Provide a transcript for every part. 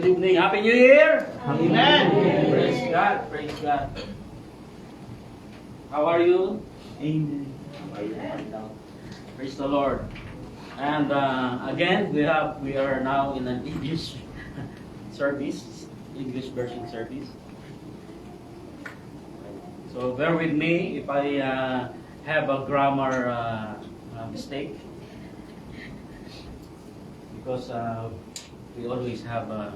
Good evening. Happy New Year! Amen. Praise God. Praise God. How are you? Amen. Praise the Lord. And again, we are now in an English service, English version service. So bear with me if I have a grammar mistake, because we always have a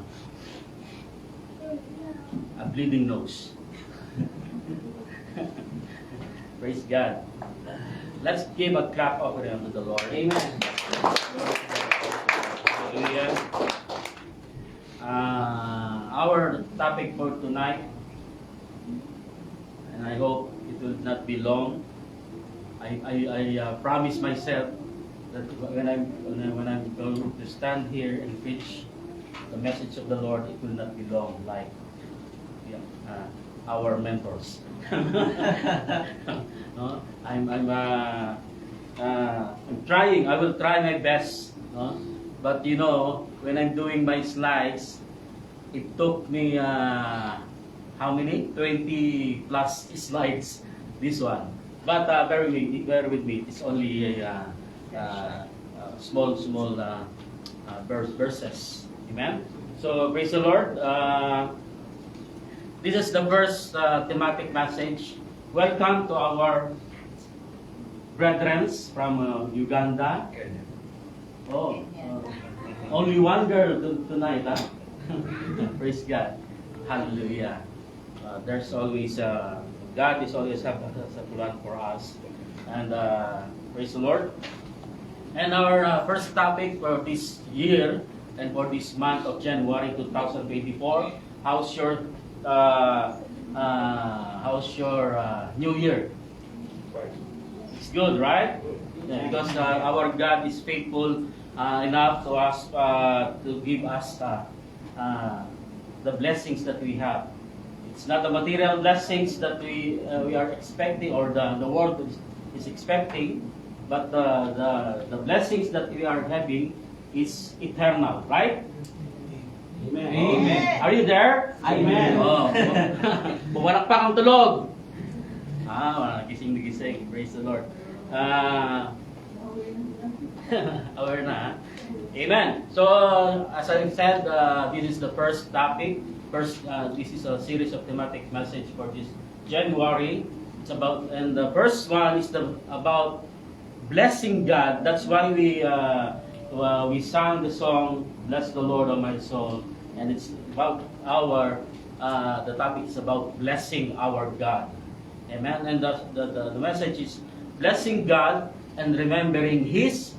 bleeding nose. Praise God. Let's give a clap offering unto the Lord. Amen. Hallelujah. Our topic for tonight, and I hope it will not be long. I promise myself that when I'm going to stand here and preach the message of the Lord, it will not be long like our mentors. No? I'm trying. I will try my best. No? But you know, when I'm doing my slides, it took me how many? 20 plus slides. This one. But bear with me. It's only a small verses. Amen. So praise the Lord. This is the first thematic message. Welcome to our brethren from Uganda. Oh, only one girl tonight, huh? Praise God. Hallelujah. There's always God is always have a plan for us, and praise the Lord. And our first topic for this year and for this month of January 2024. How's your New Year? It's good, right? Yeah, because our God is faithful enough to us to give us the blessings that we have. It's not the material blessings that we are expecting, or the world is expecting, but the blessings that we are having is eternal, right? Amen. Amen. Are you there? Amen. Oh. Bumalak pa ang tulog. Wala gising na gising. Praise the Lord. Aware na. Amen. So, as I said, this is the first topic. This is a series of thematic message for this January. It's about, and the first one is about blessing God. That's why we sang the song, "Bless the Lord, O my soul," and it's about the topic is about blessing our God. Amen. And the message is blessing God and remembering His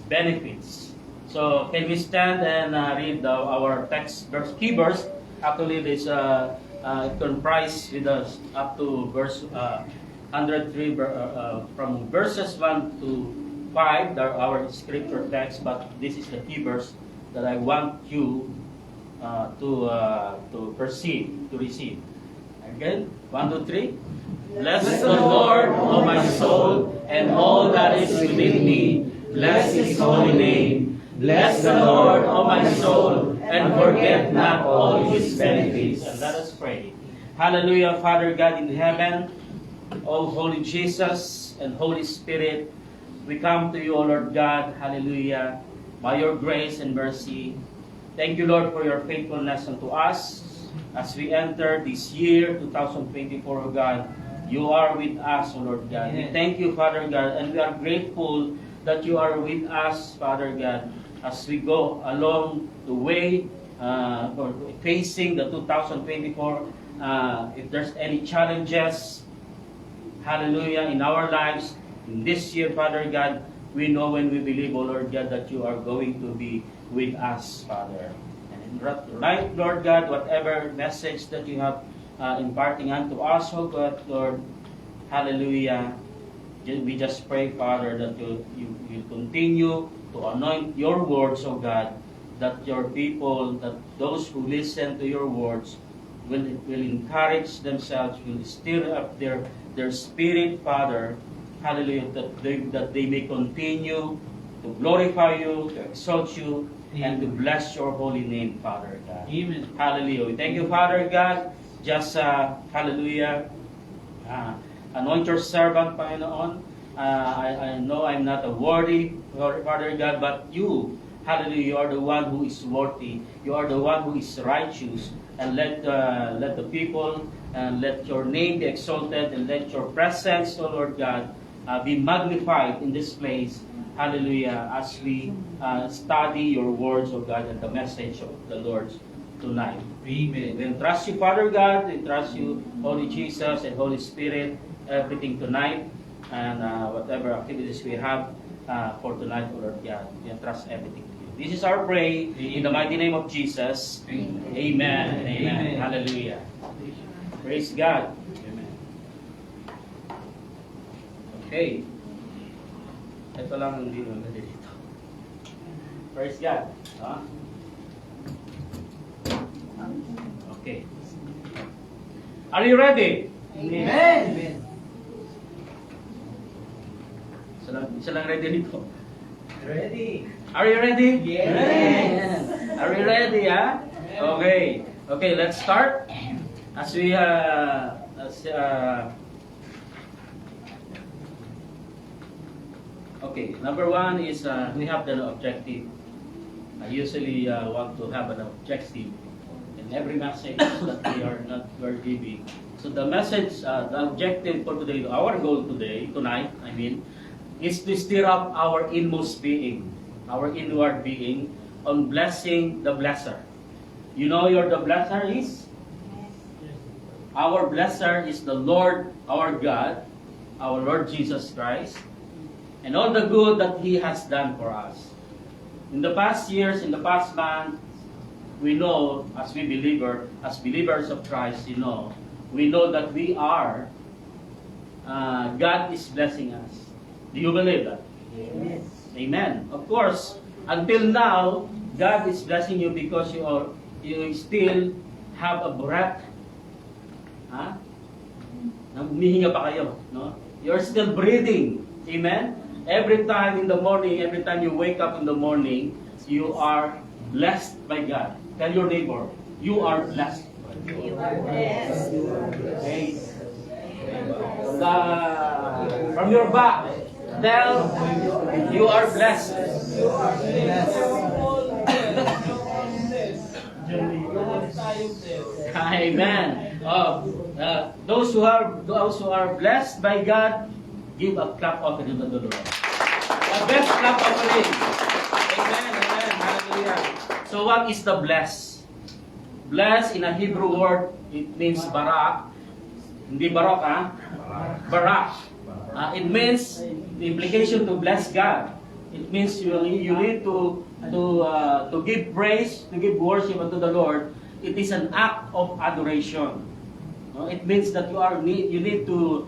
benefits. So can we stand and read our text key verse? Actually, this comprised with us up to verse 103 from verses 1 to 5. Our scripture text, but this is the key verse that I want you to perceive, to receive. Again, 1, 2, 3. Bless the Lord, O my soul, and all that is within me. Bless His holy name. Bless the Lord, O my soul, and forget not all His benefits. And let us pray. Hallelujah, Father God in heaven, O Holy Jesus and Holy Spirit, we come to you, O Lord God, hallelujah, by your grace and mercy. Thank you, Lord, for your faithfulness unto us. As we enter this year, 2024, O God, you are with us, O Lord God. We thank you, Father God, and we are grateful that you are with us, Father God, as we go along the way, or facing the 2024. If there's any challenges, hallelujah, in our lives, in this year, Father God, we know when we believe, O Lord God, that you are going to be with us, Father. And right, Lord God, whatever message that you have imparting unto us, O God, Lord, hallelujah, we just pray, Father, that you continue to anoint your words, O God, that your people, that those who listen to your words will encourage themselves, will stir up their spirit, Father, hallelujah, that they may continue to glorify you, to exalt you, and to bless your holy name, Father God. Amen. Hallelujah. We thank you, Father God. Just, hallelujah, anoint your servant, Panginoon. I know I'm not a worthy, Father God, but you, hallelujah, you are the one who is worthy. You are the one who is righteous. And let the people, and let your name be exalted, and let your presence, O Lord God, be magnified in this place. Hallelujah, as we study your words, O God, and the message of the Lord tonight. Amen. We trust you, Father God. We trust you, Holy Jesus and Holy Spirit, everything tonight, and whatever activities we have for tonight, O Lord God. We entrust everything to you. This is our prayer in the mighty name of Jesus. Amen. Amen. Amen. Amen. Hallelujah. Praise God. Amen. Okay. Ito lang ang hindi naman dito. Praise God. Okay. Are you ready? Amen. Isa lang ready dito. Ready. Are you ready? Yes. Are you ready, Okay. Okay, let's start. As we okay, number one is we have the objective. I usually want to have an objective in every message that we're giving. So the message, the objective for today, our goal tonight, is to stir up our inmost being, our inward being, on blessing the blesser. You know the blesser is? Our blesser is the Lord, our God, our Lord Jesus Christ, and all the good that He has done for us. In the past years, in the past months, we know, as believers of Christ, we know that we are, God is blessing us. Do you believe that? Yes. Amen. Of course, until now, God is blessing you because you still have a breath. Humihinga pa kayo, no? You're still breathing. Amen? Every time in the morning, every time you wake up in the morning, you are blessed by God. Tell your neighbor, you are blessed. You are blessed. Okay? From your back, tell, you are blessed. Amen. Those who are blessed by God, give a clap offering to the Lord. A best clap offering. Amen. Amen. Hallelujah. So what is the bless? Bless in a Hebrew word, it means barak. Hindi barok, barak. It means the implication to bless God. It means you need to give praise, to give worship unto the Lord. It is an act of adoration. It means that you need to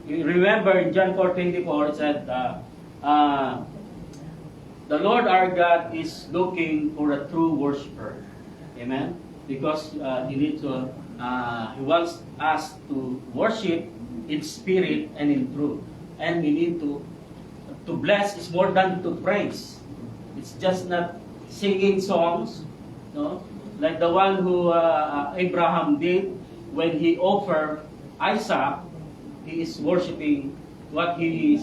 you remember in John 4:24 it said the Lord our God is looking for a true worshiper. Amen. Because He wants us to worship in spirit and in truth. And we need to bless is more than to praise. It's just not singing songs, no? Like the one who Abraham did when he offered Isaac. He is worshiping what he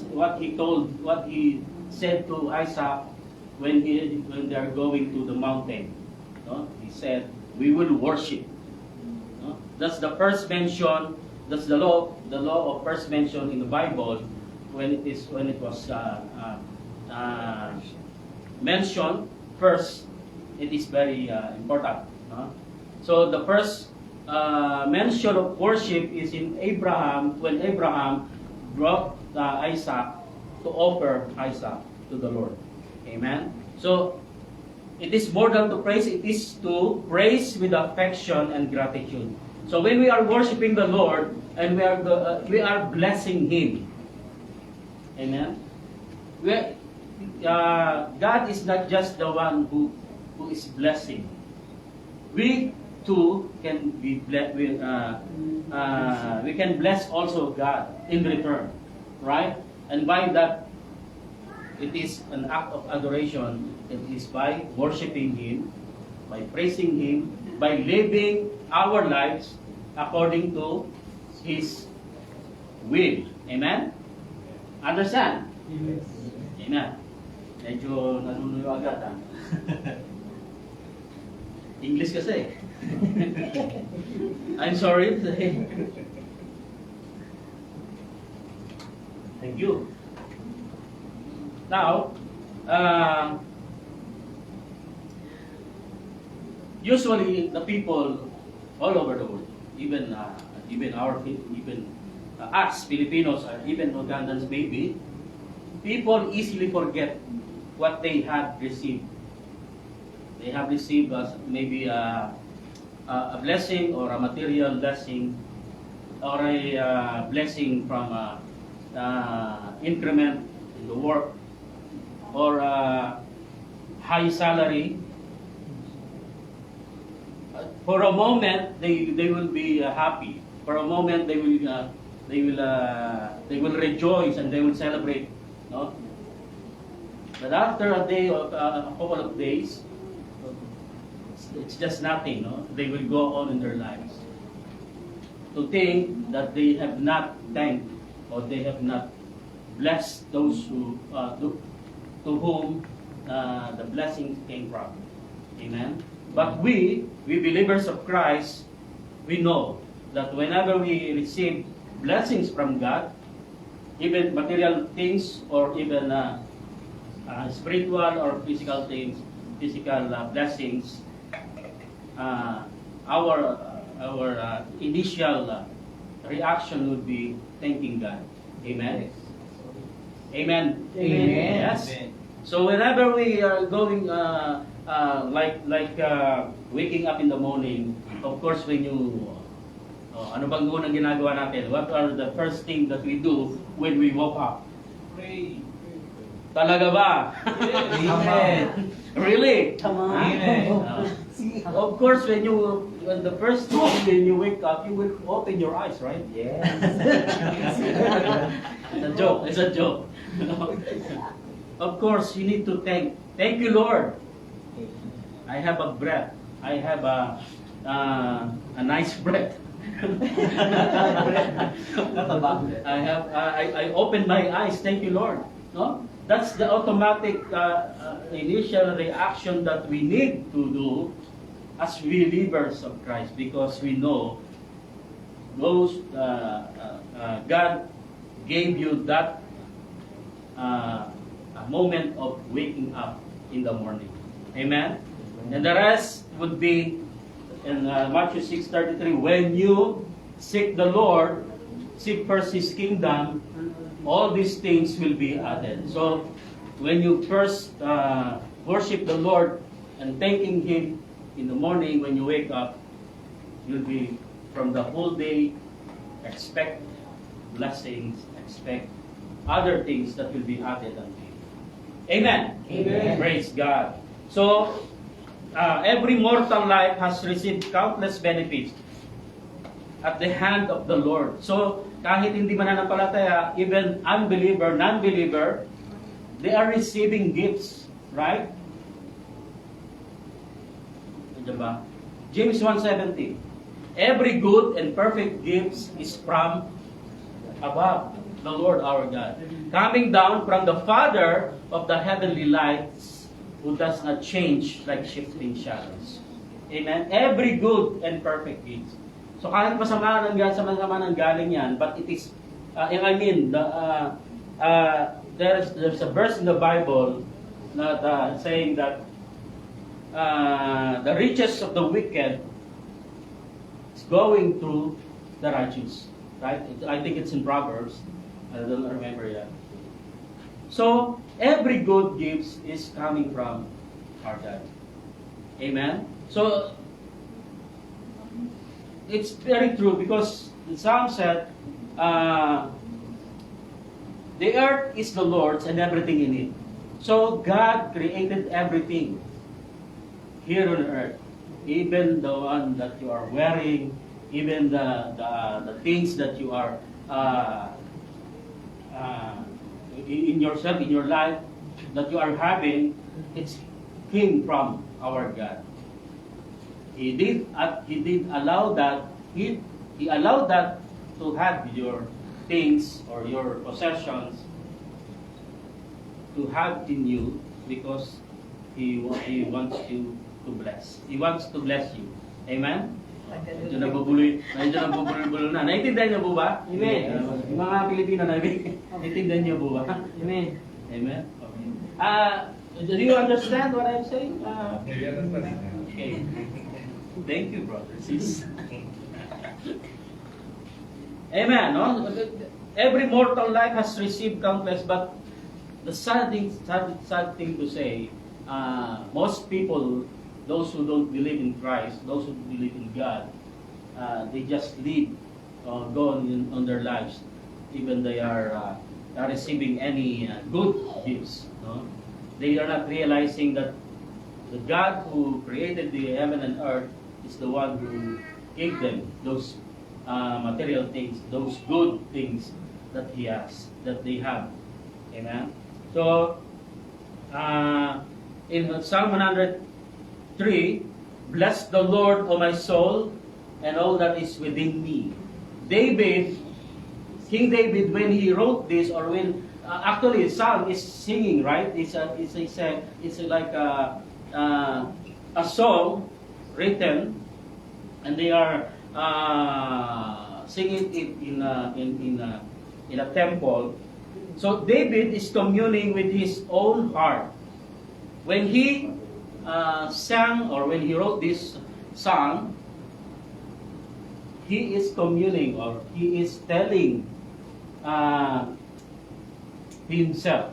said to Isaac when they are going to the mountain. No? He said, "We will worship." No? That's the first mention. That's the law of first mention in the Bible when it was mentioned first. It is very important. No? So the first mention of worship is in Abraham, when Abraham brought Isaac to offer Isaac to the Lord. Amen. So it is more than to praise, it is to praise with affection and gratitude. So when we are worshiping the Lord and we are blessing Him. Amen. God is not just the one who is blessing. We too can be we can bless also God in return, right? And by that it is an act of adoration. It is by worshiping Him, by praising Him, by living our lives according to His will. Amen? Understand? Amen. Medyo nanunuyo agad ha. English kasi. I'm sorry. Thank you. Now, usually the people all over the world, even us Filipinos or even Ugandans maybe, people easily forget what they have received. They have received maybe a blessing or a material blessing or a blessing from increment in the work or high salary. For a moment, they will be happy. For a moment, they will rejoice and they will celebrate. No? But after a day or a couple of days, it's just nothing. No? They will go on in their lives. To think that they have not thanked or they have not blessed those who to whom the blessings came from. Amen. But we believers of Christ, we know that whenever we receive blessings from God, even material things or even spiritual or physical things, physical blessings, our initial reaction would be thanking God. Amen. Amen. Amen. Yes. So whenever we are going, waking up in the morning, of course, when you, ano bang unang ginagawa natin? What are the first thing that we do when we woke up? Pray. Talaga ba? Amen. Really? Come on. Amen. Of course, when the first thing when you wake up, you will open your eyes, right? Yes. It's a joke. It's a joke. Of course, you need to thank you, Lord. I have a breath. I have a nice breath. I open my eyes. Thank you, Lord. No, that's the automatic initial reaction that we need to do as believers of Christ, because we know those God gave you that a moment of waking up in the morning. Amen. And the rest would be in Matthew 6:33. When you seek the Lord, seek first His kingdom, all these things will be added. So, when you first worship the Lord and thanking Him in the morning when you wake up, you'll be from the whole day expect blessings, expect other things that will be added unto you. Amen. Amen. Praise God. So, every mortal life has received countless benefits at the hand of the Lord. So, kahit hindi mananampalataya, even unbeliever, non-believer, they are receiving gifts, right? Diba? James 1:17. Every good and perfect gift is from above, the Lord our God, coming down from the Father of the heavenly lights, who does not change like shifting shadows. Amen? Every good and perfect gift. So kahit masama ng galing yan, but it is, there's a verse in the Bible that saying that the riches of the wicked is going through the righteous. Right? I think it's in Proverbs. I don't remember yet. So, every good gift is coming from our God. Amen? So, it's very true because the Psalm said, the earth is the Lord's and everything in it. So, God created everything here on earth. Even the one that you are wearing, even the things that you are in yourself, in your life, that you are having, it's came from our God. He did allow that. He allowed that to have your things or your possessions to have in you because He wants you to bless. He wants to bless you. Amen? Medyo nabubuloy na. Naintindihan niyo po ba? Amen. Yung mga Pilipino na, naintindihan niyo po ba? Amen. Amen? Okay. Do you understand what I'm saying? Okay. Thank you, brother. Sis. Amen. No? Every mortal life has received countless, but the sad thing to say, most people, those who don't believe in Christ, those who believe in God, they just live, go on their lives, even they are receiving any good gifts. No? They are not realizing that the God who created the heaven and earth is the one who gave them those material things, those good things that He has, that they have. Amen. So, in Psalm 103, bless the Lord, O my soul, and all that is within me. King David, when he wrote this, or when actually Psalm is singing, right? It's like a song written, and they are singing it in a temple. So David is communing with his own heart. When he sang, or when he wrote this song, he is communing, or he is telling himself.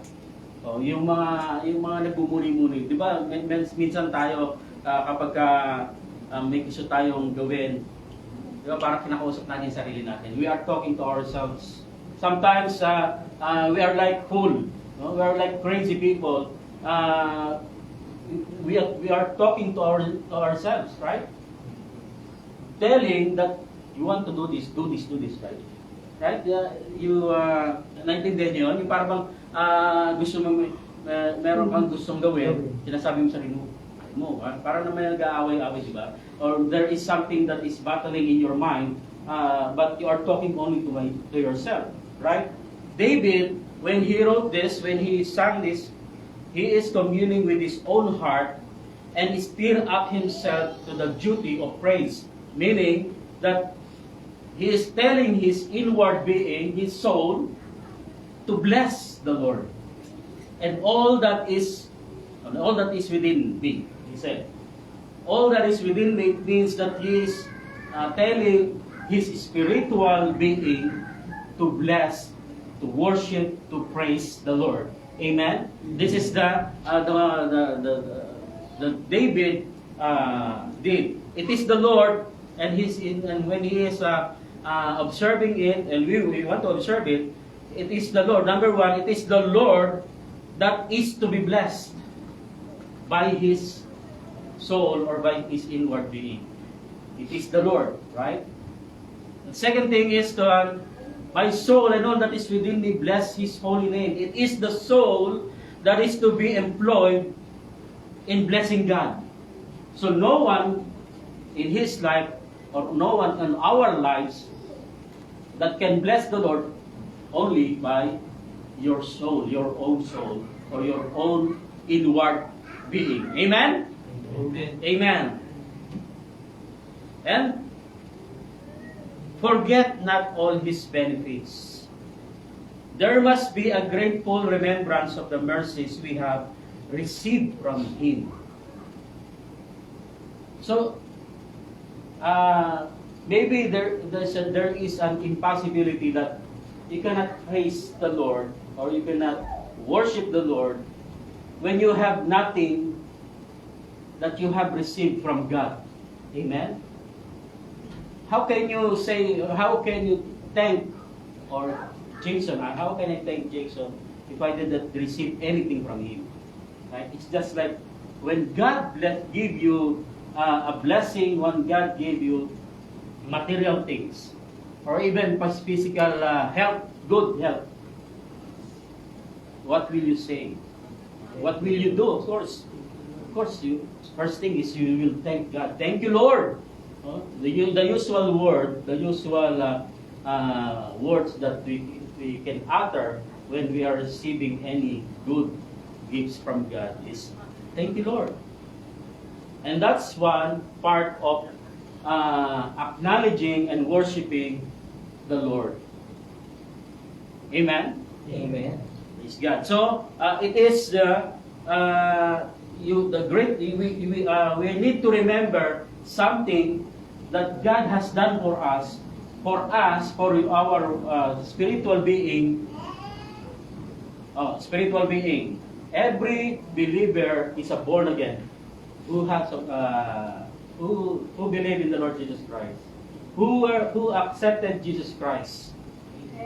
So, yung mga nagmumuni-muni, di ba? Minsan tayo kapag may gusto tayong gawin, di ba, parang kinakausap natin yung sarili natin. We are talking to ourselves. Sometimes we are like fool, no? We are like crazy people. We are talking to ourselves, right? Telling that you want to do this, right? Right? Naintindihan niyo yun? Yung parang gusto mo, meron kang gustong gawin, sinasabi mo sa sarili mo, parang naman nag-aaway-aaway, di ba? Or there is something that is battling in your mind, but you are talking only to yourself, right? David, when he wrote this, when he sang this, he is communing with his own heart and stir up himself to the duty of praise, meaning that he is telling his inward being, his soul, to bless the Lord. And all that is within me, he said. All that is within me means that he is telling his spiritual being to bless, to worship, to praise the Lord. Amen? This is the David did. It is the Lord, and when he is observing it, and we want to observe it, it is the Lord. Number one, it is the Lord that is to be blessed by his soul or by his inward being. It is the Lord, right? The second thing is my soul and all that is within me, bless His holy name. It is the soul that is to be employed in blessing God. So no one in his life, or no one in our lives, that can bless the Lord only by your soul, your own soul, or your own inward being. Amen? Amen. Amen. And forget not all His benefits. There must be a grateful remembrance of the mercies we have received from Him. So, maybe there is an impossibility that you cannot praise the Lord or you cannot worship the Lord when you have nothing that you have received from God. Amen? How can you thank, or Jason, how can I thank Jason if I didn't receive anything from him? Right? It's just like when God give you a blessing, when God gave you material things, or even physical health, good health, what will you say? what will you do? Of course, first thing is you will thank God. Thank you, Lord. The usual word, the usual words that we can utter when we are receiving any good gifts from God is, thank you, Lord. And that's one part of acknowledging and worshiping the Lord. Amen? Amen. Praise God. So, it is we need to remember something that God has done for us, for our spiritual being. Spiritual being. Every believer is a born again who has who believe in the Lord Jesus Christ, who accepted Jesus Christ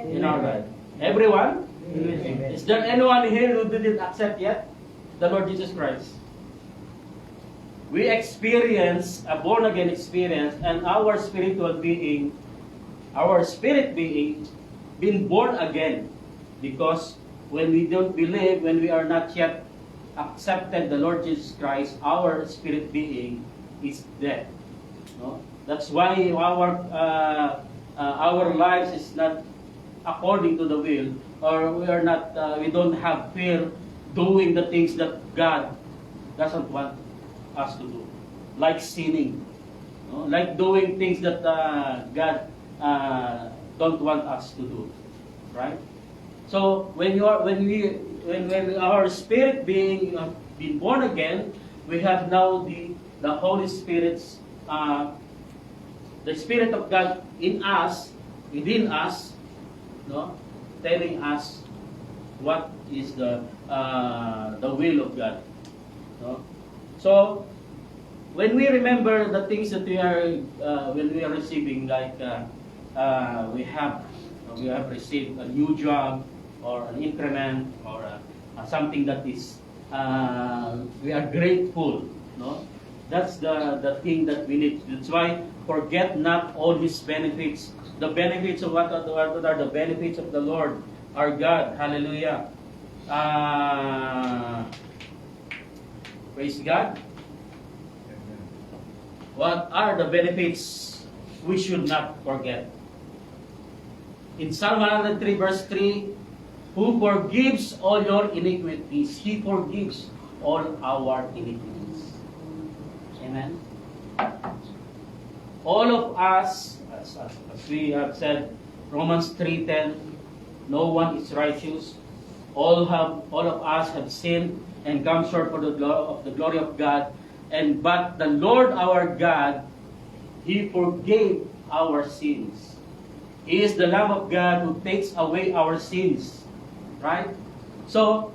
in our life. Everyone? Amen. Is there anyone here who didn't accept yet the Lord Jesus Christ? We experience a born again experience, and our spiritual being, our spirit being, been born again, because when we don't believe, when we are not yet accepted the Lord Jesus Christ, our spirit being is dead. No? That's why our lives is not according to the will, or we don't have fear doing the things that God doesn't want us to do, like sinning, no? Like doing things that God don't want us to do, right? So when our spirit being been born again, we have now the Holy Spirit's the Spirit of God in us, within us, no, telling us what is the will of God. No? So when we remember the things that we are receiving, like we have received a new job, or an increment, or something that is we are grateful. No, that's the thing that we need. That's why forget not all His benefits. The benefits of what are the benefits of the Lord our God. Hallelujah. Praise God. What are the benefits we should not forget? In Psalm 103 verse 3, who forgives all your iniquities, He forgives all our iniquities. Amen. All of us, as we have said, Romans 3:10, no one is righteous. All of us have sinned and come short of the glory of God. But the Lord our God, He forgave our sins. He is the Lamb of God who takes away our sins. Right? So,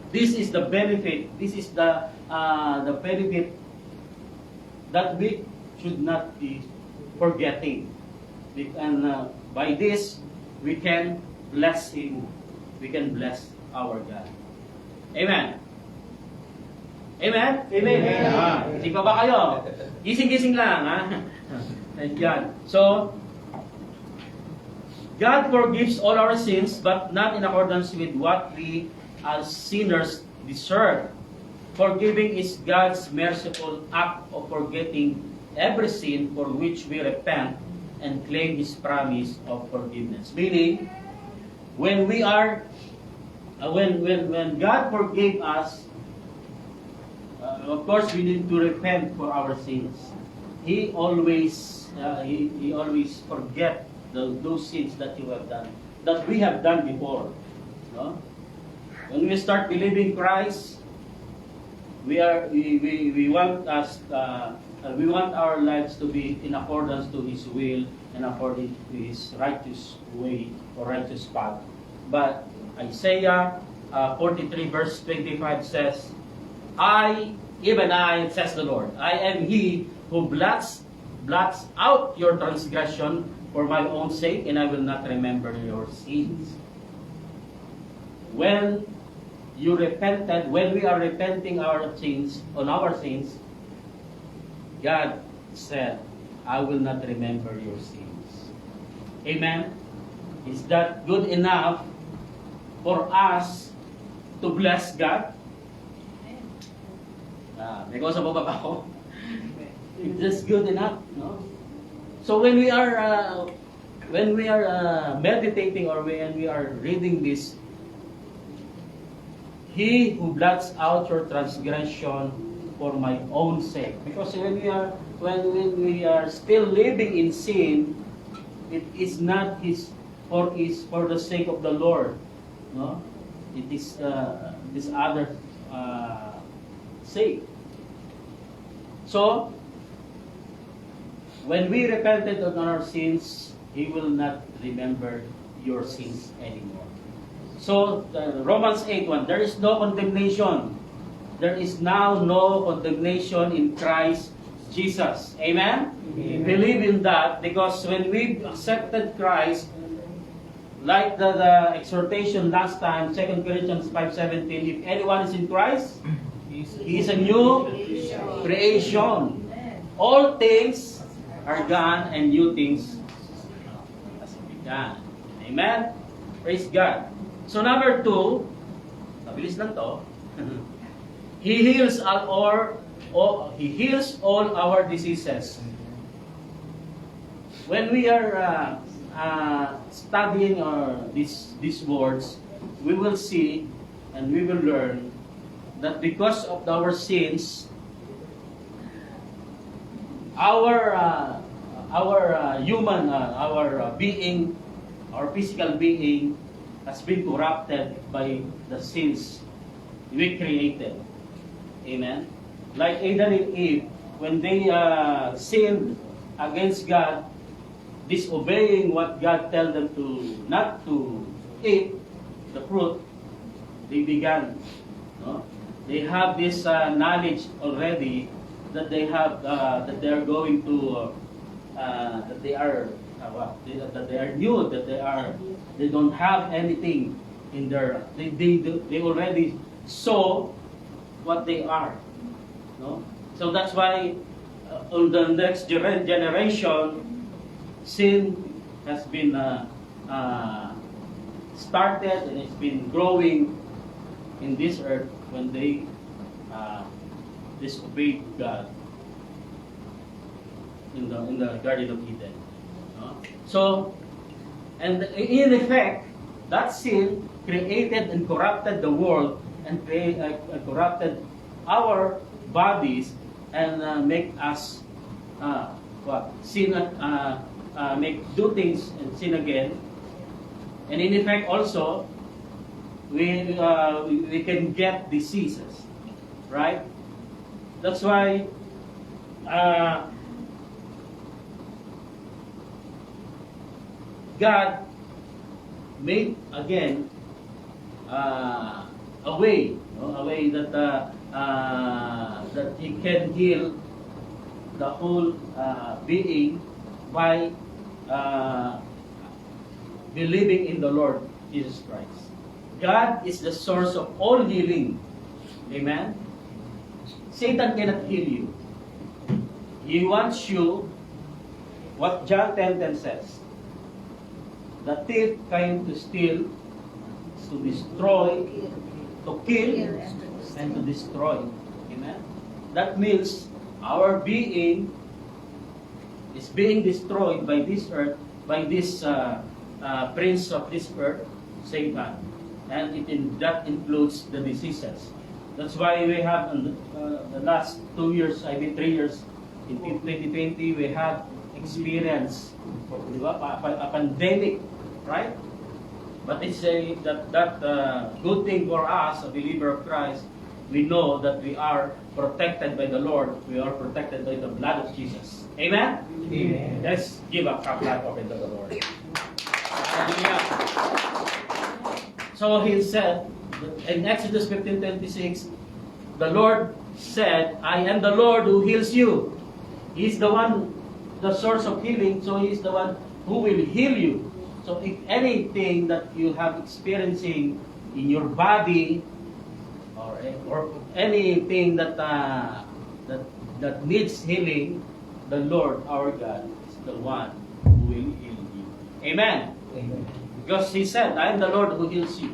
this is the benefit. This is the benefit that we should not be forgetting. And by this, we can bless Him. We can bless our God. Amen. Amen? Amen. Gising pa ba kayo? Gising-gising lang, ha? Ayan. So, God forgives all our sins, but not in accordance with what we as sinners deserve. Forgiving is God's merciful act of forgetting every sin for which we repent and claim His promise of forgiveness. Meaning, when we are, when God forgave us, of course we need to repent for our sins. He always forget those sins that you have done, that we have done before. No? When we start believing Christ, we want our lives to be in accordance to His will and according to His righteous way or righteous path. But Isaiah 43 verse 25 says, even I, says the Lord, I am He who blots out your transgression for my own sake, and I will not remember your sins. When we are repenting our sins, God said, I will not remember your sins. Amen? Is that good enough for us to bless God? Because of ako, it's just good enough, no? So when we are meditating or when we are reading this, He who blots out your transgression for my own sake. Because when we are still living in sin, it is not for the sake of the Lord, no? It is this other sake. So when we repented of our sins, He will not remember your sins anymore. So Romans 8:1, there is no condemnation. There is now no condemnation in Christ Jesus. Amen? Amen. Believe in that, because when we accepted Christ, like the exhortation last time, 2 Corinthians 5:17, if anyone is in Christ, he is a new creation. All things are gone and new things has begun. Amen? Praise God. So number 2, mabilis lang to. He heals He heals all our diseases. When we are studying these words, we will see and we will learn that because of our sins, our being, our physical being, has been corrupted by the sins we created. Amen. Like Adam and Eve, when they sinned against God, disobeying what God told them to not to eat the fruit, they began. No? They have this knowledge already that they have that they are going to that they are that they are new, that they don't have anything in their they already saw what they are. No? So that's why on the next generation, sin has been started and it's been growing in this earth when they disobeyed God in the Garden of Eden. No? So, and in effect, that sin created and corrupted the world and corrupted our bodies and make us sin, do things and sin again. And in effect also, we can get diseases, right? That's why God made again a way, a way that that He can heal the whole being by believing in the Lord Jesus Christ. God is the source of all healing. Amen? Satan cannot heal you. He wants you, what John 10:10 says, the thief came to steal, to destroy, to kill, and to destroy. Amen? That means our being is being destroyed by this earth, by this prince of this earth, Satan. And that includes the diseases. That's why we have in the last 2 years, 3 years, in 2020, we have experienced a pandemic, right? But it's that good thing for us, a believer of Christ. We know that we are protected by the Lord. We are protected by the blood of Jesus. Amen? Amen. Let's give a clap offering to the Lord. Hallelujah. So He said in Exodus 15:26, the Lord said, I am the Lord who heals you. He's the one, the source of healing, so He's the one who will heal you. So if anything that you have experiencing in your body, or anything that needs healing, the Lord our God is the one who will heal you. Amen. Amen. Because He said, I am the Lord who heals you.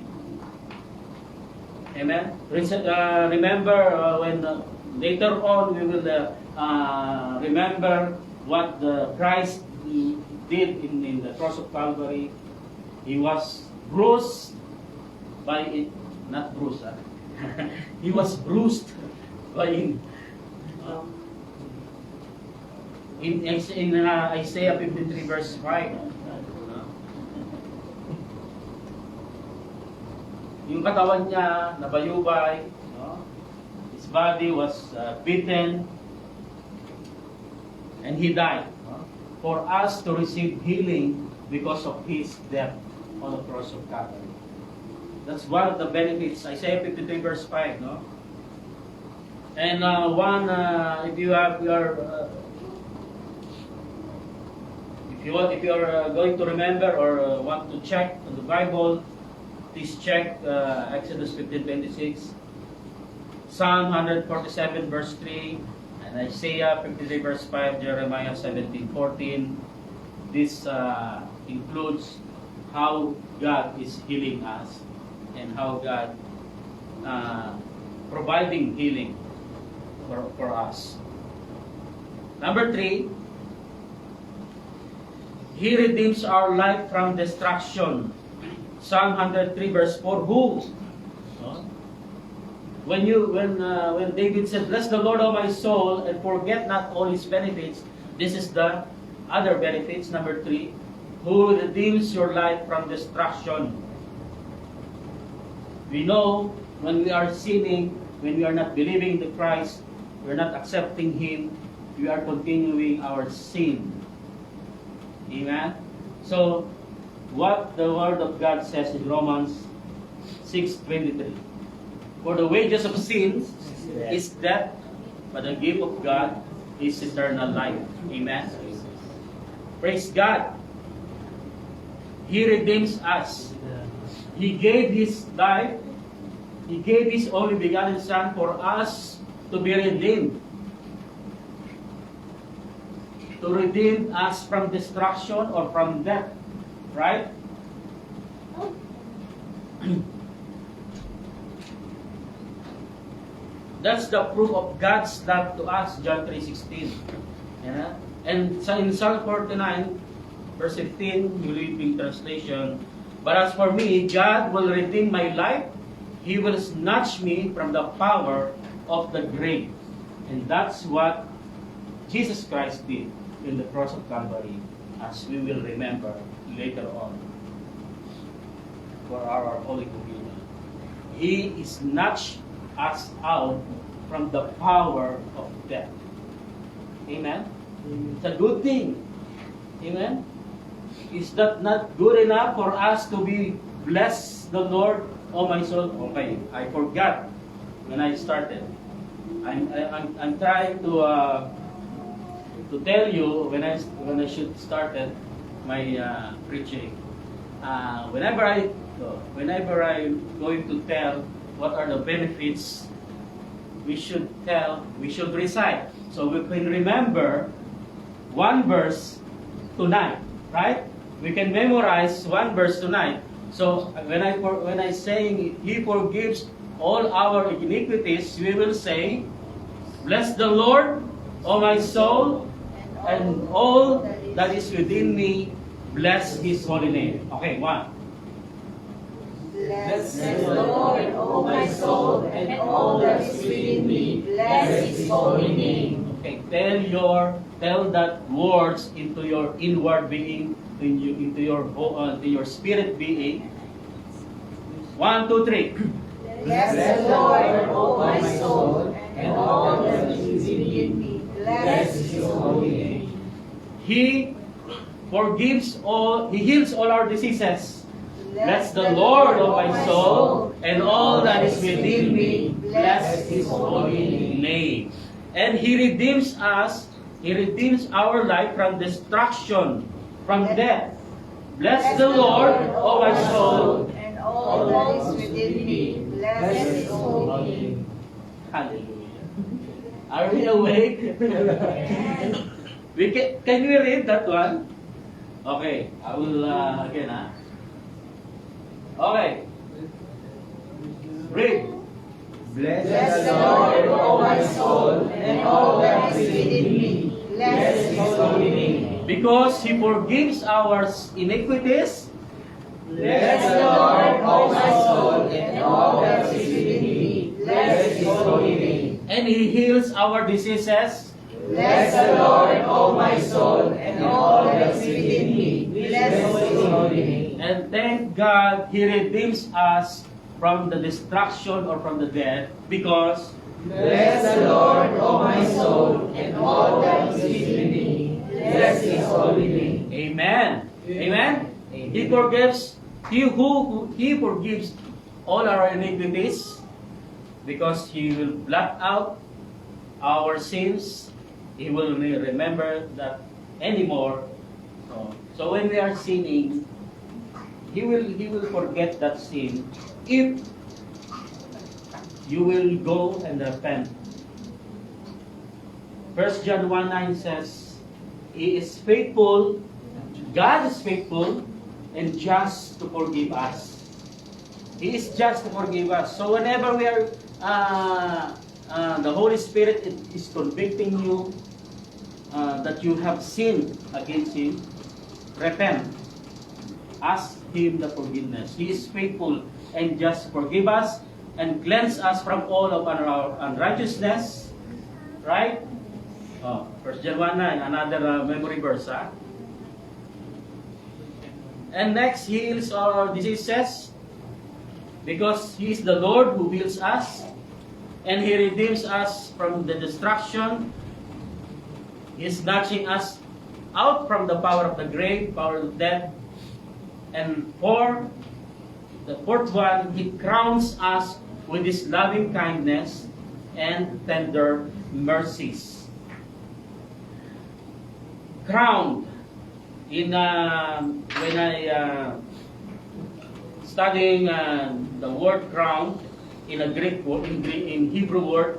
Amen. Remember when later on, we will remember what Christ did in the cross of Calvary. He was bruised by it, not bruised. He was bruised by it. In Isaiah 53 verse 5. Yung katawan niya nabayubay, no? His body was beaten, and he died, no? For us to receive healing because of his death on the cross of Calvary. That's one of the benefits. Isaiah 53 verse 5, no? And if you have your if you are going to remember or want to check on the Bible, please check Exodus 15:26, Psalm 147 verse 3, and Isaiah 53 verse 5, Jeremiah 17:14. This includes how God is healing us and how God providing healing for us. Number 3, He redeems our life from destruction. Psalm 103 verse 4. Who? When David said, "Bless the Lord, O my soul, and forget not all His benefits," this is the other benefits. Number 3, who redeems your life from destruction. We know when we are sinning, when we are not believing in Christ, we are not accepting Him, we are continuing our sin. Amen? So, what the Word of God says in Romans 6:23. For the wages of sin is death, but the gift of God is eternal life. Amen? Praise God. He redeems us. He gave His life. He gave His only begotten Son for us to be redeemed. To redeem us from destruction or from death. Right? That's the proof of God's love to us, John 3:16. Yeah? And so in Psalm 49, verse 15, New Living Translation, "But as for me, God will redeem my life. He will snatch me from the power of the grave." And that's what Jesus Christ did in the cross of Calvary, as we will remember later on for our Holy Communion. He snatched us out from the power of death. Amen? It's a good thing. Amen? Is that not good enough for us to be bless the Lord, oh my soul? Okay, I forgot when I started. I'm trying to tell you when I should started my preaching. Whenever I'm going to tell what are the benefits, we should recite, so we can remember one verse tonight, right? We can memorize one verse tonight. So when I saying He forgives all our iniquities, we will say, "Bless the Lord, O my soul, and all that is within me, bless His holy name." Okay, one. Bless the Lord, O my soul, and all that is within me. Bless His holy name. Okay, tell that words into your inward being, into your spirit being. 1, 2, 3. Bless the Lord, O my soul, and all that is within me. Bless His holy name. He forgives all. He heals all our diseases. Bless the Lord, O my soul, and all that is within me. Bless His holy name. And He redeems us. He redeems our life from destruction, from death. Bless the Lord, O my soul, and all that is within me. Bless His holy name. Hallelujah. Are we awake? Can we read that one? Okay, I will again. Okay. Read. Bless the Lord, O my soul, and all that is within me. Bless His holy name. Because He forgives our iniquities. Bless the Lord, O my soul, and all that is within me. Bless His holy name. And He heals our diseases. Bless the Lord, O my soul, and all that is within me. Bless His holy name. And thank God He redeems us from the destruction or from the death, because Bless the Lord, O my soul, and all that is within me. Bless His holy name. Amen. Amen. He forgives He forgives all our iniquities, because He will blot out our sins. He will remember that anymore. So when we are sinning, He will forget that sin if you will go and repent. 1 John 1:9 says, He is faithful, God is faithful and just to forgive us. He is just to forgive us. So whenever we are, the Holy Spirit is convicting you that you have sinned against Him, repent. Ask Him the forgiveness. He is faithful and just to forgive us and cleanse us from all of our unrighteousness. Right? 1 John 1:9, another memory verse. And next, He heals our diseases, because He is the Lord who heals us, and He redeems us from the destruction. He is snatching us out from the power of the grave, power of death. And for the fourth one, He crowns us with His loving kindness and tender mercies. Crowned. When I studying the word crown in a Greek word, in Hebrew word,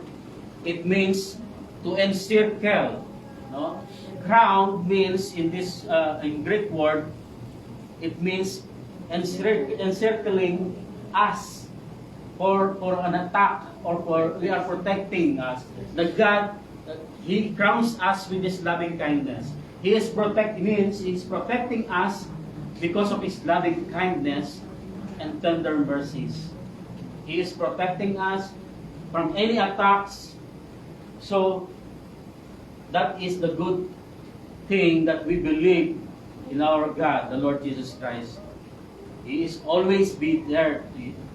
it means to encircle. No? Crown means in this in Greek word, it means encircling us for an attack, or for we are protecting us. The God, He crowns us with His loving kindness. He is protecting us because of His loving kindness and tender mercies. He is protecting us from any attacks. So that is the good thing that we believe in our God, the Lord Jesus Christ. He is always be there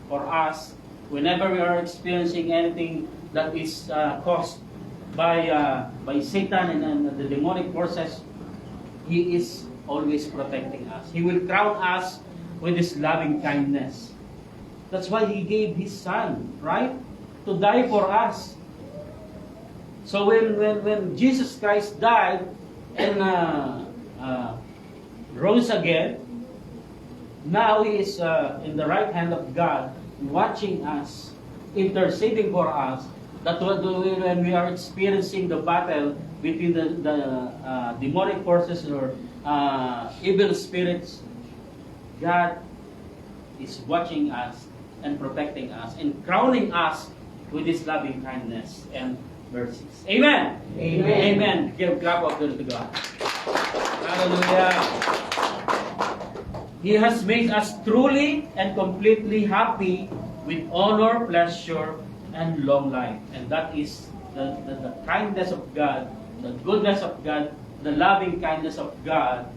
for us whenever we are experiencing anything that is caused by Satan and the demonic forces. He is always protecting us. He will crown us with His loving kindness. That's why He gave His Son, right? To die for us. So when Jesus Christ died and rose again, now He is in the right hand of God, watching us, interceding for us, that when we are experiencing the battle between the demonic forces or evil spirits, God is watching us and protecting us and crowning us with His loving kindness and mercies. Amen. Amen. Amen. Give a clap of glory to God. Hallelujah. He has made us truly and completely happy with honor, pleasure, and long life. And that is the kindness of God, the goodness of God, the loving kindness of God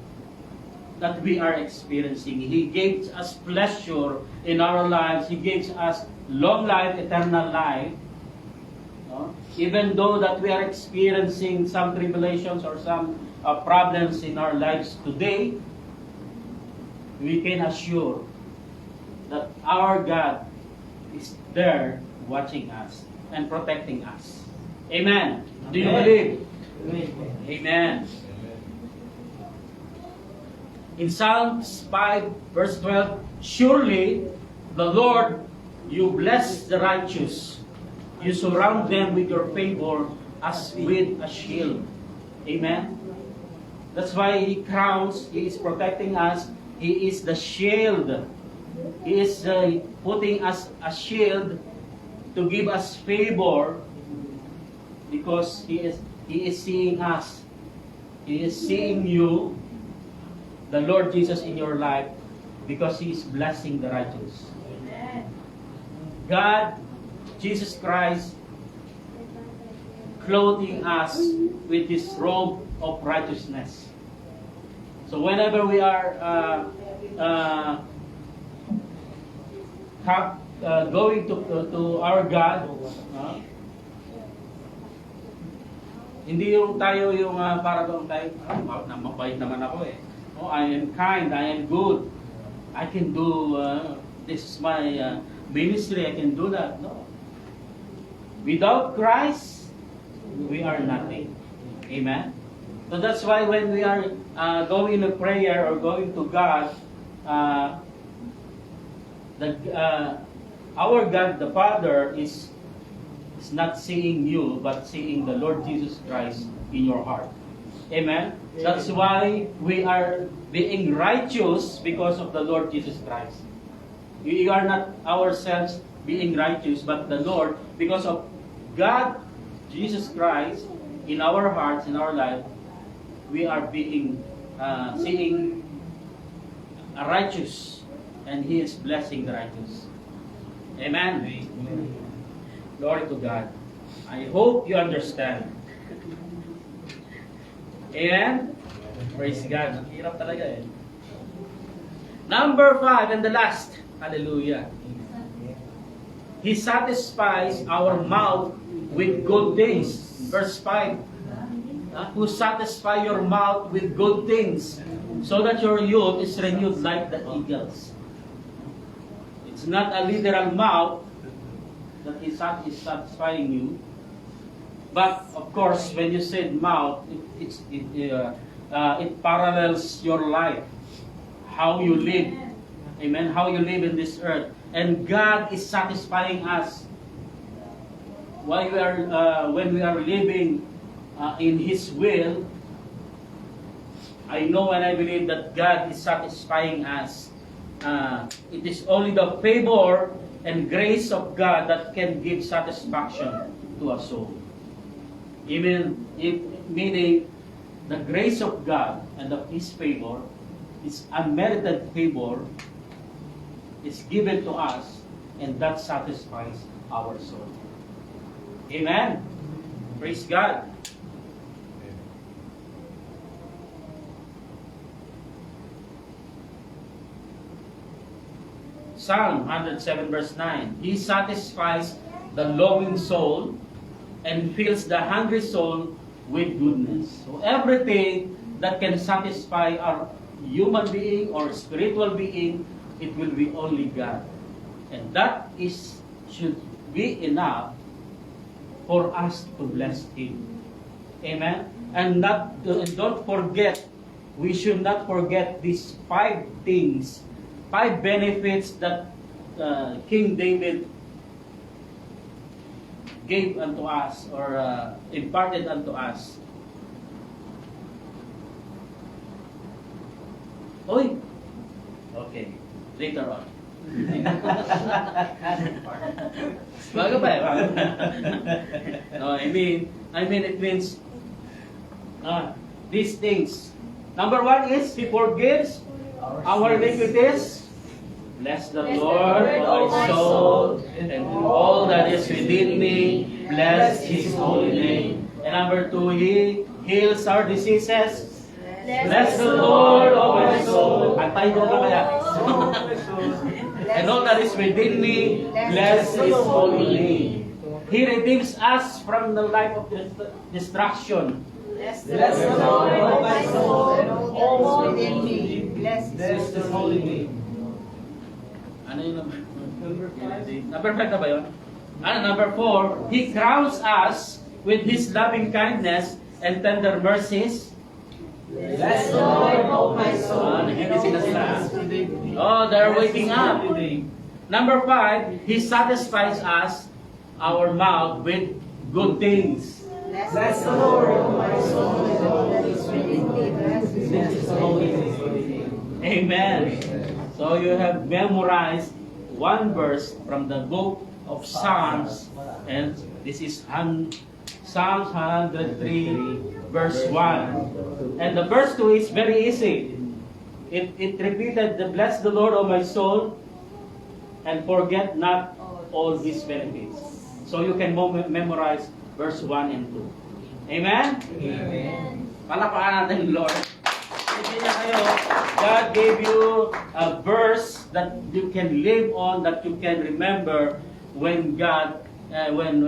that we are experiencing. He gives us pleasure in our lives. He gives us long life, eternal life. No? Even though that we are experiencing some tribulations or some problems in our lives today, we can assure that our God is there watching us and protecting us. Amen. Do you believe? Amen. In Psalms 5 verse 12, surely the Lord, you bless the righteous. You surround them with your favor as with a shield. Amen. That's why He crowns, He is protecting us. He is the shield. He is putting us a shield to give us favor because He is seeing us. He is seeing you, the Lord Jesus, in your life because He is blessing the righteous. Amen. God, Jesus Christ, clothing us with His robe of righteousness. So whenever we are going to our God, hindi yung tayo yung para doon tayo, mabait naman ako eh. Oh, I am kind, I am good. I can do, this is my ministry, I can do that. No. Without Christ, we are nothing. Amen? So that's why when we are going to prayer or going to God, our God, the Father, is not seeing you, but seeing the Lord Jesus Christ in your heart. Amen? That's why we are being righteous because of the Lord Jesus Christ. We are not ourselves being righteous, but the Lord, because of God, Jesus Christ, in our hearts, in our life, we are being, seeing a righteous, and He is blessing the righteous. Amen? Glory to God. I hope you understand. Amen? Praise God. Ang hirap talaga eh. Number 5 and the last. Hallelujah. He satisfies our mouth with good things. Verse 5. Who satisfy your mouth with good things, so that your youth is renewed like the eagles. It's not a literal mouth that is satisfying you, but of course, when you said mouth, it parallels your life, how you live, amen, how you live in this earth, and God is satisfying us while we are when we are living in His will. I know and I believe that God is satisfying us. It is only the favor and grace of God that can give satisfaction to a soul. Even if meaning the grace of God and of His favor, His unmerited favor, is given to us, and that satisfies our soul. Amen. Praise God. Psalm 107 verse 9. He satisfies the longing soul and fills the hungry soul with goodness. So everything that can satisfy our human being or spiritual being, it will be only God. And that should be enough for us to bless Him. Amen? And don't forget, we should not forget these 5 things, 5 benefits that King David gave unto us or imparted unto us. Oy! Okay, later on. Bago pa eh. No, I mean it means these things. Number 1 is He forgives our iniquities. Bless the Lord, O my soul, and all that is within me. Bless His holy name. And number 2, He heals our diseases. Bless the Lord, O my soul. Antay ko ka kaya. And all that is within me. Bless His holy name. He redeems us from the life of destruction. Bless the Lord, O my soul, and all that is within me. Bless His holy name. Ano yung number 5? Number 5 na ba yun? Number 4, He crowns us with His loving kindness and tender mercies. Bless the Lord, O my soul. Nagigising na sila. Oh, they're waking up. Number 5, He satisfies us, our mouth, with good things. Bless the Lord, O my soul, and all that is within me. Bless His holy name. Amen. So you have memorized one verse from the book of Psalms, and this is Psalms 103, verse 1. And the verse 2 is very easy. It repeated, "Bless the Lord, O my soul, and forget not all His benefits." So you can memorize verse 1 and 2. Amen? Amen. Palakpakan natin, Lord. Hindi na kayo, God gave you a verse that you can live on, that you can remember when God, when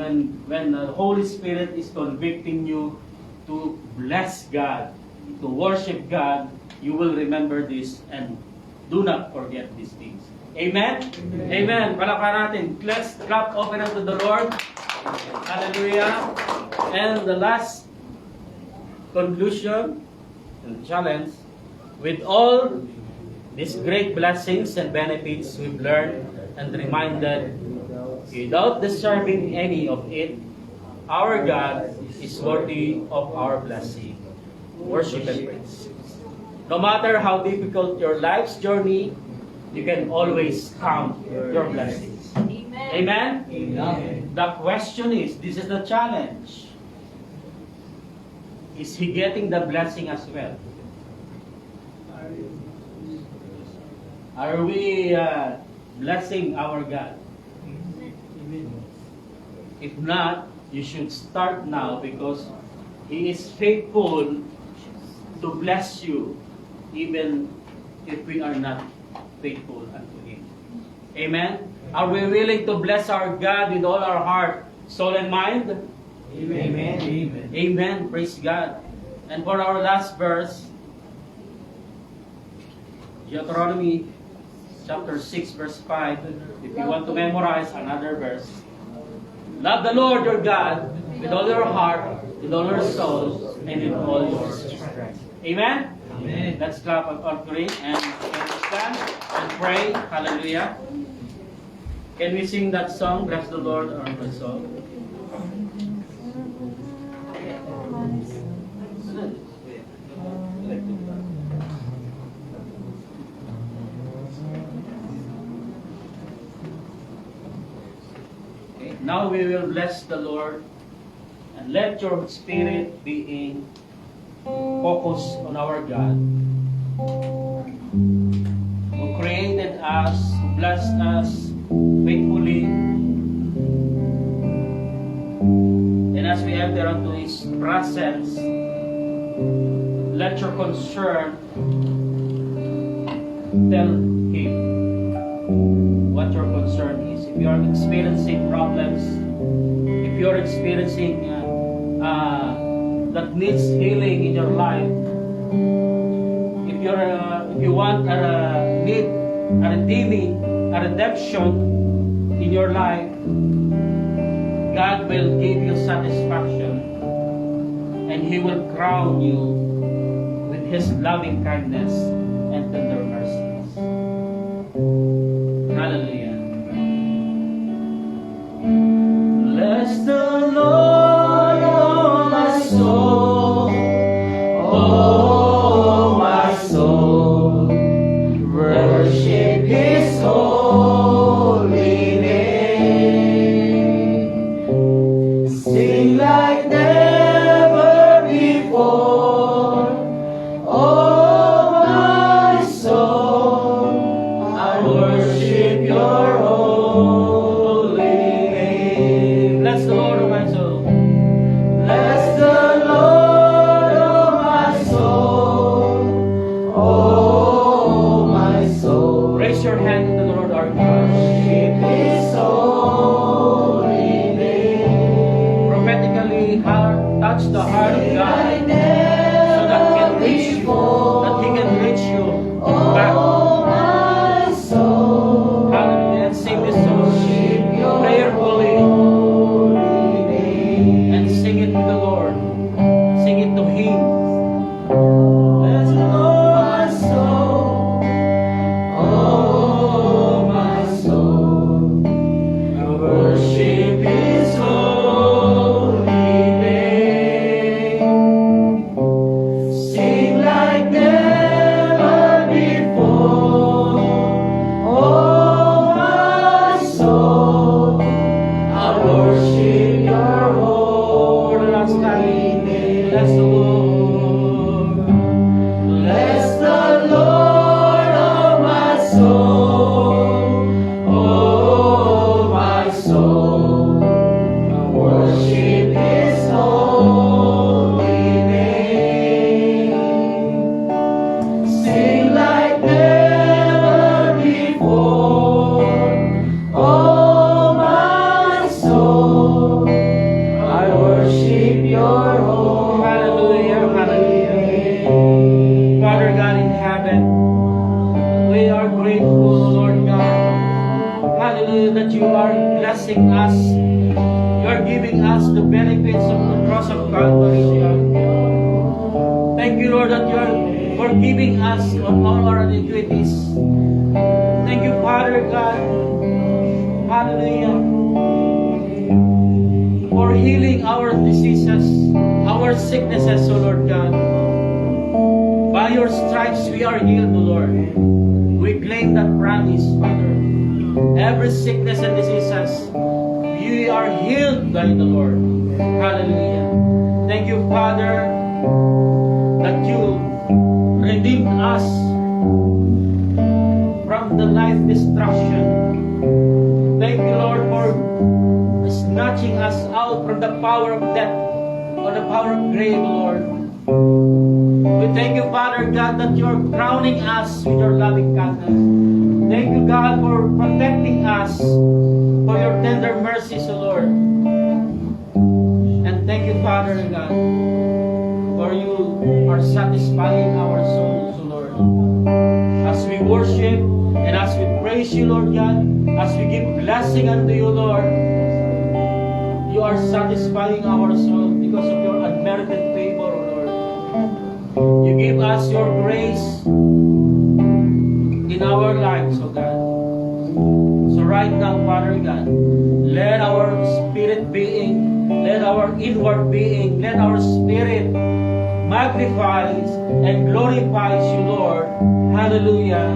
the Holy Spirit is convicting you to bless God, to worship God. You will remember this and do not forget these things. Amen? Amen. Palakpakan natin. Let's clap open unto the Lord. Hallelujah. And the last conclusion and challenge, with all these great blessings and benefits we've learned and reminded, without deserving any of it, our God is worthy of our blessing, worship and praise. No matter how difficult your life's journey, you can always count your blessings. Amen. Amen? The question is, this is the challenge. Is he getting the blessing as well? Are we blessing our God? If not, you should start now, because He is faithful to bless you even if we are not faithful unto Him. Amen? Are we willing to bless our God with all our heart, soul, and mind? Amen. Amen. Amen. Praise God. And for our last verse, Deuteronomy chapter 6, verse 5. If you want to memorize another verse, love the Lord your God with all your heart, with all your soul, and with all your strength. Amen? Amen. Let's clap our offering and stand and pray. Hallelujah. Can we sing that song, Bless the Lord, O my soul? Okay, now we will bless the Lord, and let your spirit be in focus on our God, who created us, who blessed us faithfully. And as we enter into His presence, let your concern tell Him what your concern is. If you are experiencing problems, if you are experiencing that needs healing in your life, if you want a need a redeeming, a redemption in your life, God will give you satisfaction, and He will crown you with His loving kindness and tender mercies. Hallelujah. Bless the Lord, oh my soul, oh my soul, worship His holy name. Sing like never before, oh my soul, I worship your holy name. Bless the Lord, oh my soul. Bless the Lord, oh my soul, oh my soul. Raise your hand to the Lord our God. Worship His holy name. Prophetically, touch the heart of God, so that He can reach you, back. Hallelujah. And sing this song prayerfully, and sing it to the Lord. Sing it to Him. Bless the Lord, my soul, oh my soul, I worship His holy name. your home. Hallelujah, hallelujah. Father God in heaven, we are grateful, Lord God. Hallelujah, that you are blessing us. You are giving us the benefits of the cross of Calvary, God. Thank you, Lord, that you are forgiving us on all our iniquities. Thank you, Father God. Hallelujah. For healing our diseases, our sicknesses, O Lord God. By your stripes we are healed, O Lord. We claim that promise, Father. Every sickness and diseases, you are healed by the Lord. Hallelujah. Thank you, Father, that you redeemed us from the life destruction. Thank you, Lord, for snatching us out from the power of death or the power of grave, Lord. We thank you, Father God, that you are crowning us with your loving kindness. Thank you, God, for protecting us, for your tender mercies, O Lord. And thank you, Father God, for you are satisfying our souls, O Lord. As we worship and as we praise you, Lord God, as we give blessing unto you, Lord, you are satisfying our souls because of your unmerited favor, O Lord. You give us your grace in our lives, O God. So right now, Father God, let our spirit being, let our inward being, let our spirit magnifies and glorifies you, Lord. Hallelujah,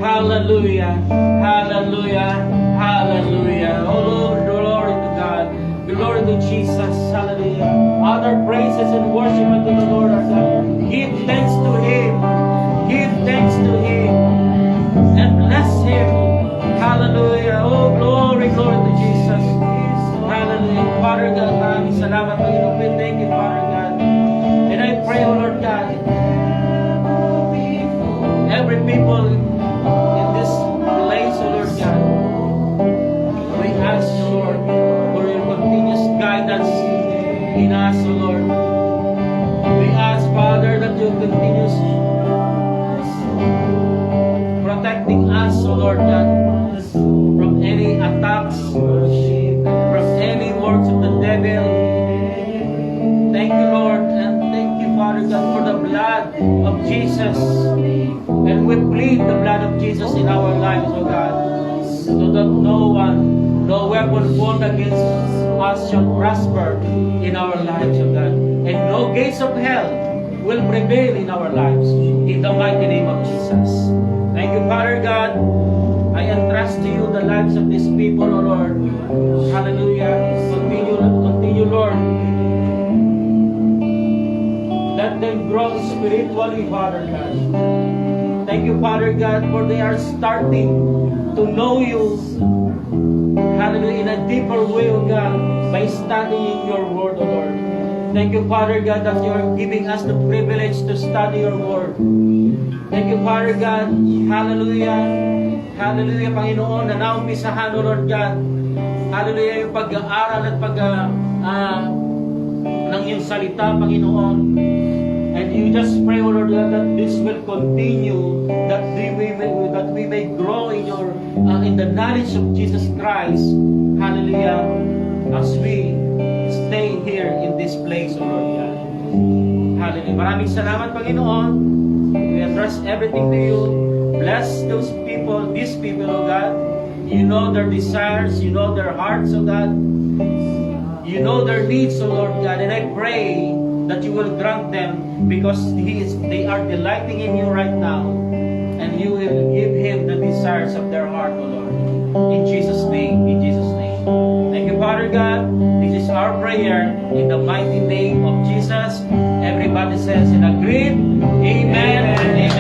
hallelujah, hallelujah, hallelujah. Oh Lord, glory to God. Glory to Jesus. Hallelujah. Other praises and worship unto the Lord our God. Give thanks to Him. Give thanks to Him. And bless Him. Hallelujah. Oh, glory, glory to Jesus. Hallelujah. Father God, maraming salamat, Panginoon. We thank you, Father God. And I pray, O Lord God, every people in this place, O Lord God, we ask you, Lord, for your continuous guidance in us, O Lord. We ask, Father, that you continue protecting us, O Lord God, from any attacks, from any works of the devil. Thank you, Lord, and thank you, Father God, for the blood of Jesus. And we plead the blood of Jesus in our lives, O God, so that no weapon formed against us shall prosper in our lives, O God. And no gates of hell will prevail in our lives. In the mighty name of Jesus. Thank you, Father God. I entrust to you the lives of these people, O Lord. Hallelujah. Continue, Lord. Let them grow spiritually, Father God. Thank you, Father God, for they are starting to know you, hallelujah, in a deeper way, O God, by studying your word, O Lord. Thank you, Father God, that you are giving us the privilege to study your word. Thank you, Father God. Hallelujah. Hallelujah, Panginoon, na naumpisahan, O Lord God. Hallelujah, yung pag-aaral at ng iyong salita, Panginoon. And you just pray, O Lord God, that this will continue, that we may grow in your in the knowledge of Jesus Christ. Hallelujah. As we stay here in this place, O Lord God. Hallelujah. Maraming salamat, Panginoon. We entrust everything to you. Bless those people, these people, O God. You know their desires, you know their hearts, O God. You know their needs, O Lord God. And I pray that you will grant them because they are delighting in you right now. And you will give him the desires of their heart, O Lord. In Jesus' name, in Jesus' name. Thank you, Father God. This is our prayer in the mighty name of Jesus. Everybody says in agreement, amen and amen.